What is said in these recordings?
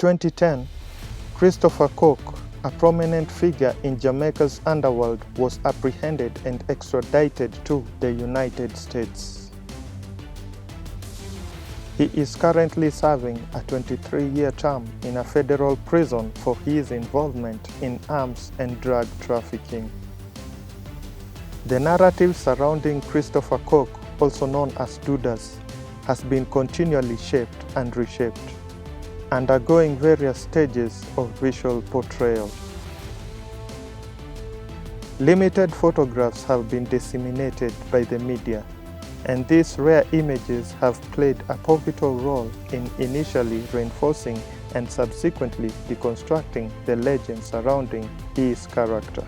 2010, Christopher Cook, a prominent figure in Jamaica's underworld, was apprehended and extradited to the United States. He is currently serving a 23-year term in a federal prison for his involvement in arms and drug trafficking. The narrative surrounding Christopher Cook, also known as Dudus, has been continually shaped and reshaped, undergoing various stages of visual portrayal. Limited photographs have been disseminated by the media, and these rare images have played a pivotal role in initially reinforcing and subsequently deconstructing the legend surrounding his character.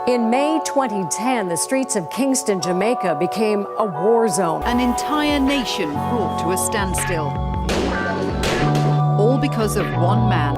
In May 2010, the streets of Kingston, Jamaica became a war zone. An entire nation brought to a standstill. All because of one man.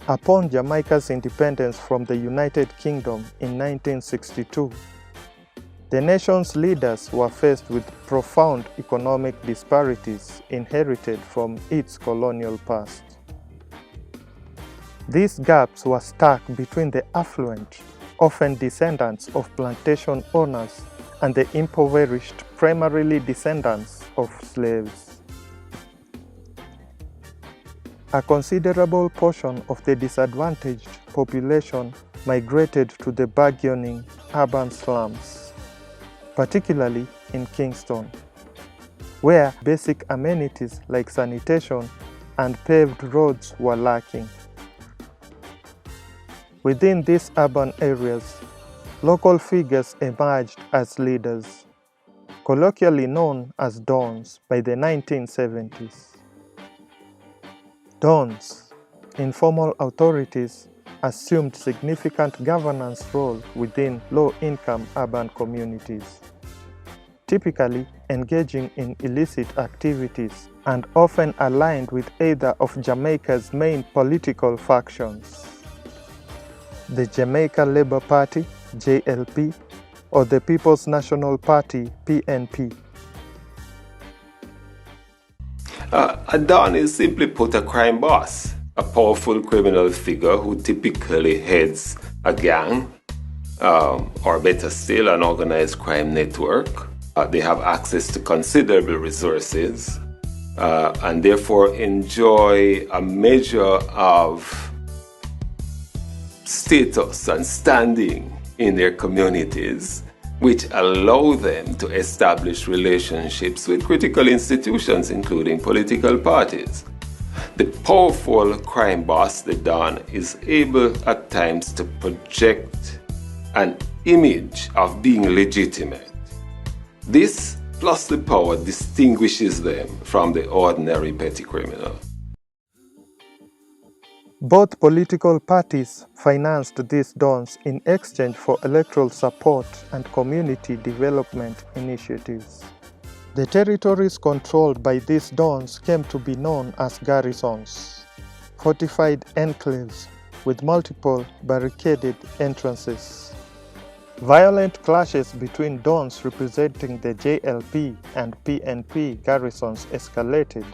Upon Jamaica's independence from the United Kingdom in 1962, the nation's leaders were faced with profound economic disparities inherited from its colonial past. These gaps were stark between the affluent, often descendants of plantation owners, and the impoverished, primarily descendants of slaves. A considerable portion of the disadvantaged population migrated to the burgeoning urban slums, particularly in Kingston, where basic amenities like sanitation and paved roads were lacking. Within these urban areas, local figures emerged as leaders, colloquially known as Dons by the 1970s. Dons, informal authorities, assumed significant governance role within low-income urban communities, typically engaging in illicit activities and often aligned with either of Jamaica's main political factions, the Jamaica Labour Party, JLP, or the People's National Party, PNP. A Don is simply put a crime boss, a powerful criminal figure who typically heads a gang, or better still, an organized crime network. They have access to considerable resources and therefore enjoy a measure of status and standing in their communities, which allow them to establish relationships with critical institutions, including political parties. The powerful crime boss, the Don, is able at times to project an image of being legitimate. This, plus the power, distinguishes them from the ordinary petty criminal. Both political parties financed these Dons in exchange for electoral support and community development initiatives. The territories controlled by these Dons came to be known as garrisons, fortified enclaves with multiple barricaded entrances. Violent clashes between Dons representing the JLP and PNP garrisons escalated,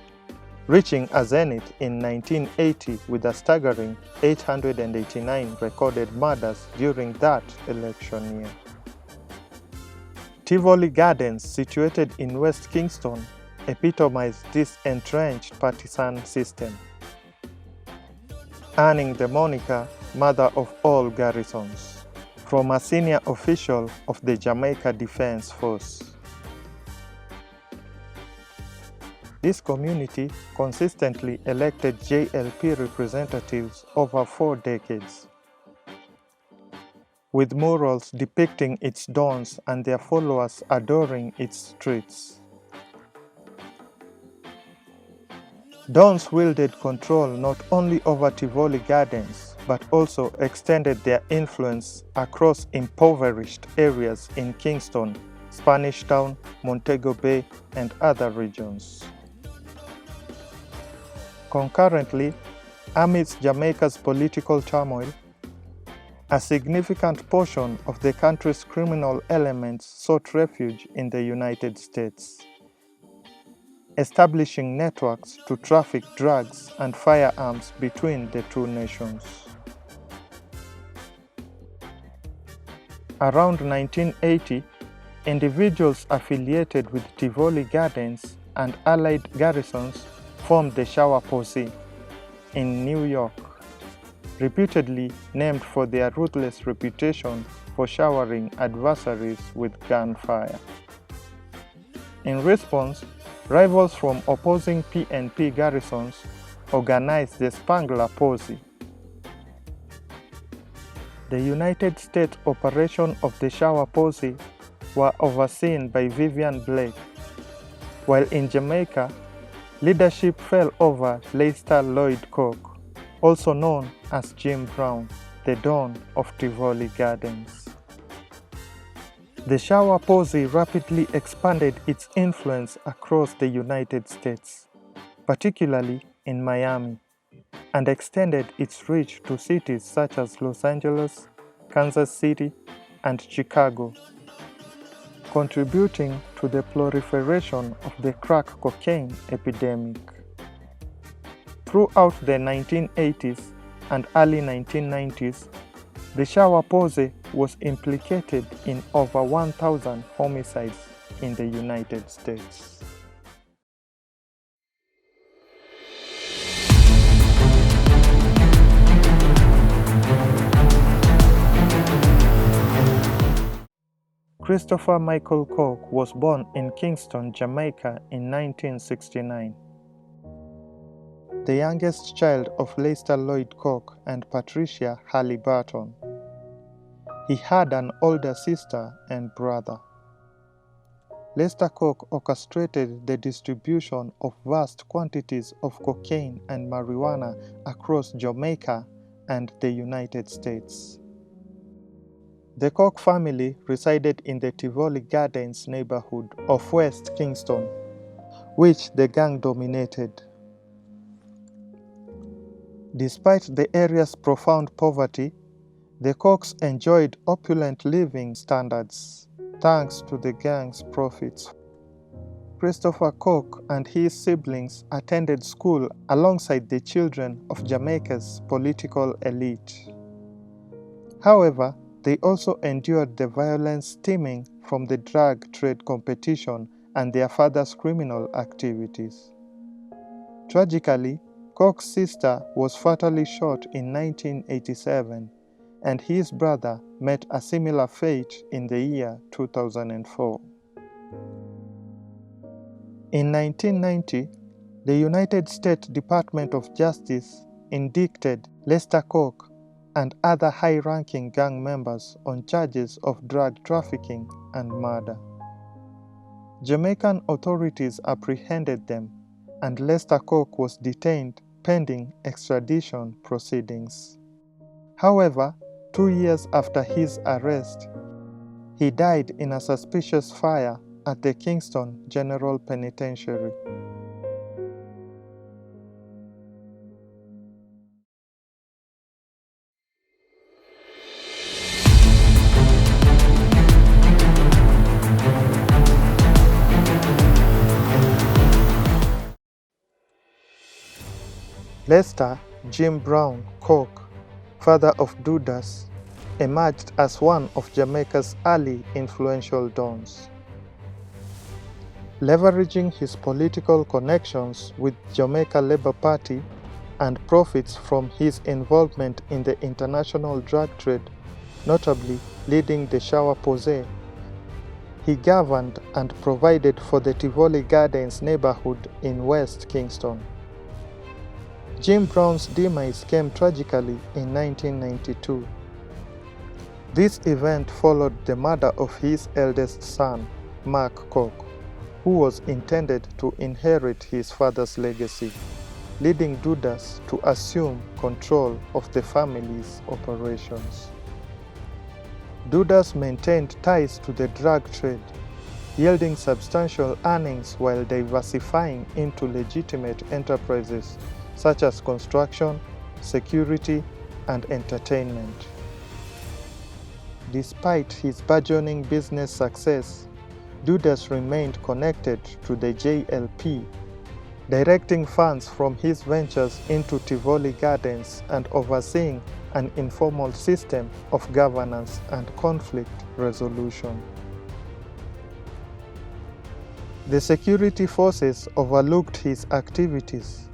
reaching a zenith in 1980 with a staggering 889 recorded murders during that election year. Tivoli Gardens, situated in West Kingston, epitomized this entrenched partisan system, earning the moniker Mother of All Garrisons from a senior official of the Jamaica Defense Force. This community consistently elected JLP representatives over 4 decades, with murals depicting its dons and their followers adoring its streets. Dons wielded control not only over Tivoli Gardens, but also extended their influence across impoverished areas in Kingston, Spanish Town, Montego Bay, and other regions. Concurrently, amidst Jamaica's political turmoil, a significant portion of the country's criminal elements sought refuge in the United States, establishing networks to traffic drugs and firearms between the two nations. Around 1980, individuals affiliated with Tivoli Gardens and allied garrisons formed the Shower Posse in New York, reputedly named for their ruthless reputation for showering adversaries with gunfire. In response, rivals from opposing PNP garrisons organized the Spangler Posse. The United States operation of the Shower Posse were overseen by Vivian Blake, while in Jamaica, leadership fell over Lester Lloyd Cook, also known as Jim Brown, the Don of Tivoli Gardens. The Shower Posse rapidly expanded its influence across the United States, particularly in Miami, and extended its reach to cities such as Los Angeles, Kansas City, and Chicago, contributing to the proliferation of the crack cocaine epidemic. Throughout the 1980s and early 1990s, the Shower Posse was implicated in over 1,000 homicides in the United States. Christopher Michael Cook was born in Kingston, Jamaica in 1969. The youngest child of Lester Lloyd Cook and Patricia Halliburton. He had an older sister and brother. Lester Cook orchestrated the distribution of vast quantities of cocaine and marijuana across Jamaica and the United States. The Cook family resided in the Tivoli Gardens neighborhood of West Kingston, which the gang dominated. Despite the area's profound poverty, the Cooks enjoyed opulent living standards thanks to the gang's profits. Christopher Cook and his siblings attended school alongside the children of Jamaica's political elite. However, they also endured the violence stemming from the drug trade competition and their father's criminal activities. Tragically, Cook's sister was fatally shot in 1987, and his brother met a similar fate in the year 2004. In 1990, the United States Department of Justice indicted Lester Cook and other high-ranking gang members on charges of drug trafficking and murder. Jamaican authorities apprehended them, and Lester Cook was detained pending extradition proceedings. However, 2 years after his arrest, he died in a suspicious fire at the Kingston General Penitentiary. Lester Jim Brown Cook, father of Dudus, emerged as one of Jamaica's early influential dons. Leveraging his political connections with Jamaica Labour Party and profits from his involvement in the international drug trade, notably leading the Shower Posse, he governed and provided for the Tivoli Gardens neighborhood in West Kingston. Jim Brown's demise came tragically in 1992. This event followed the murder of his eldest son, Mark Koch, who was intended to inherit his father's legacy, leading Dudus to assume control of the family's operations. Dudus maintained ties to the drug trade, yielding substantial earnings while diversifying into legitimate enterprises such as construction, security, and entertainment. Despite his burgeoning business success, Dudus remained connected to the JLP, directing funds from his ventures into Tivoli Gardens and overseeing an informal system of governance and conflict resolution. The security forces overlooked his activities,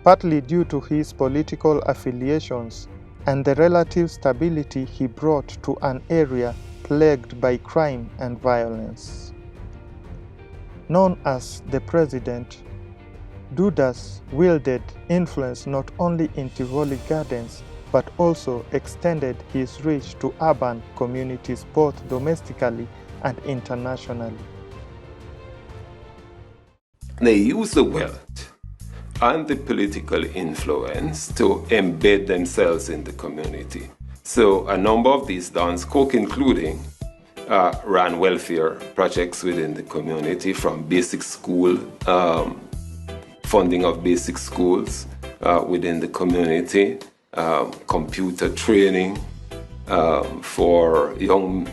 partly due to his political affiliations and the relative stability he brought to an area plagued by crime and violence. Known as the President, Dudus wielded influence not only in Tivoli Gardens but also extended his reach to urban communities both domestically and internationally. They used the wealth and the political influence to embed themselves in the community. So a number of these dons, Koch including, ran welfare projects within the community, from basic school, funding of basic schools within the community, computer training for young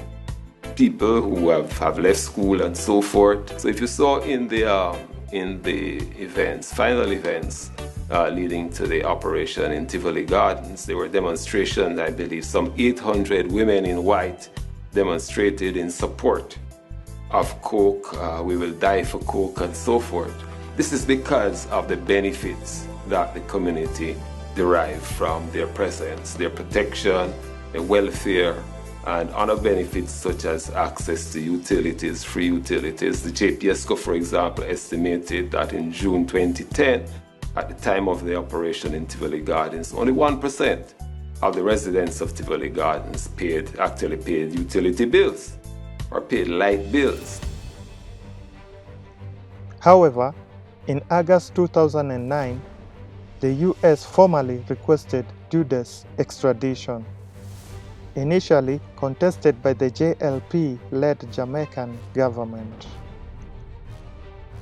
people who have left school and so forth. So if you saw in the events, final events leading to the operation in Tivoli Gardens, there were demonstrations. I believe some 800 women in white demonstrated in support of Coke. We will die for Coke and so forth. This is because of the benefits that the community derive from their presence, their protection, their welfare, and other benefits such as access to utilities, free utilities. The JPSCO, for example, estimated that in June 2010, at the time of the operation in Tivoli Gardens, only 1% of the residents of Tivoli Gardens actually paid utility bills or paid light bills. However, in August 2009, the U.S. formally requested Dudus' extradition, initially contested by the JLP-led Jamaican government.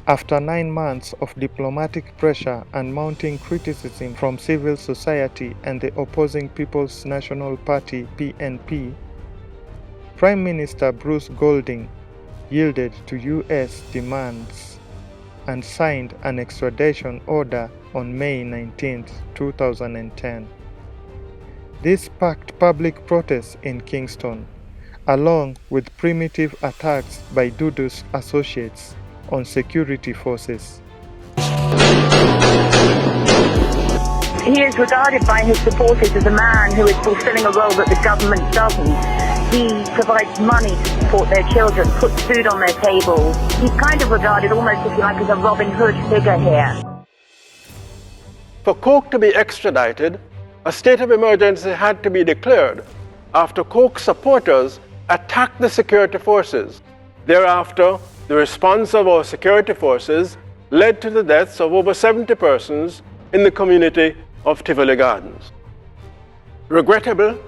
After 9 months of diplomatic pressure and mounting criticism from civil society and the opposing People's National Party (PNP), Prime Minister Bruce Golding yielded to U.S. demands and signed an extradition order on May 19, 2010. This sparked public protests in Kingston, along with primitive attacks by Dudus' associates on security forces. He is regarded by his supporters as a man who is fulfilling a role that the government doesn't. He provides money to support their children, puts food on their table. He's kind of regarded almost, if you like, as a Robin Hood figure here. For Koch to be extradited, a state of emergency had to be declared after Koch's supporters attacked the security forces. Thereafter, the response of our security forces led to the deaths of over 70 persons in the community of Tivoli Gardens. Regrettable,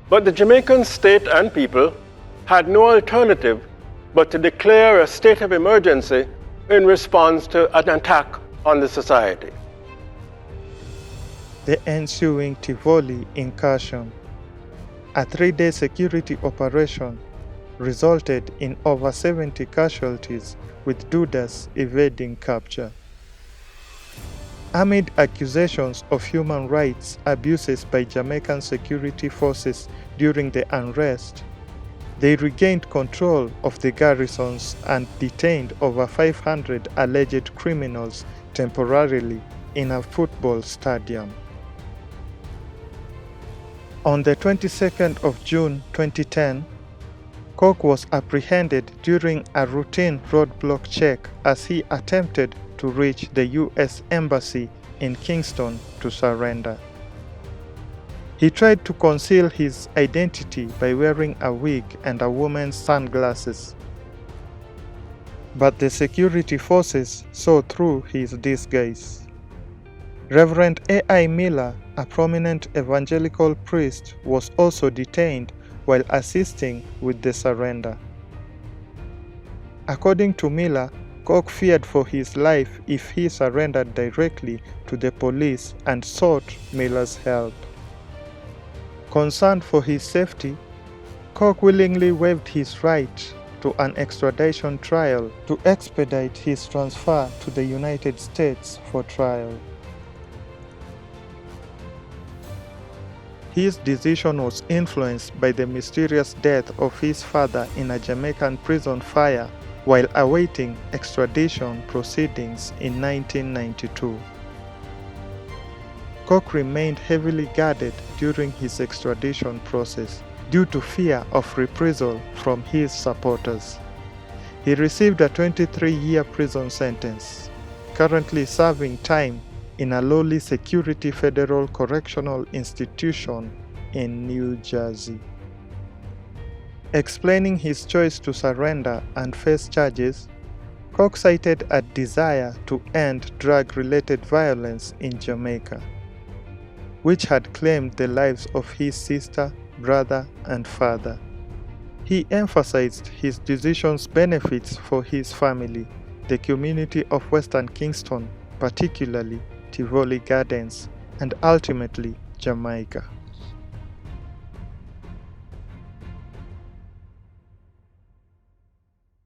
but the Jamaican state and people had no alternative but to declare a state of emergency in response to an attack on the society. The ensuing Tivoli incursion, a 3-day security operation, resulted in over 70 casualties, with Dudus evading capture. Amid accusations of human rights abuses by Jamaican security forces during the unrest, they regained control of the garrisons and detained over 500 alleged criminals temporarily in a football stadium. On the 22nd of June 2010, Coke was apprehended during a routine roadblock check as he attempted to reach the U.S. Embassy in Kingston to surrender. He tried to conceal his identity by wearing a wig and a woman's sunglasses. But the security forces saw through his disguise. Reverend A.I. Miller, a prominent evangelical priest, was also detained while assisting with the surrender. According to Miller, Coke feared for his life if he surrendered directly to the police and sought Miller's help. Concerned for his safety, Coke willingly waived his right to an extradition trial to expedite his transfer to the United States for trial. His decision was influenced by the mysterious death of his father in a Jamaican prison fire while awaiting extradition proceedings in 1992. Coke remained heavily guarded during his extradition process due to fear of reprisal from his supporters. He received a 23-year prison sentence, currently serving time in a lowly security federal correctional institution in New Jersey. Explaining his choice to surrender and face charges, Coke cited a desire to end drug-related violence in Jamaica, which had claimed the lives of his sister, brother, and father. He emphasized his decision's benefits for his family, the community of Western Kingston, particularly Tivoli Gardens, and ultimately Jamaica.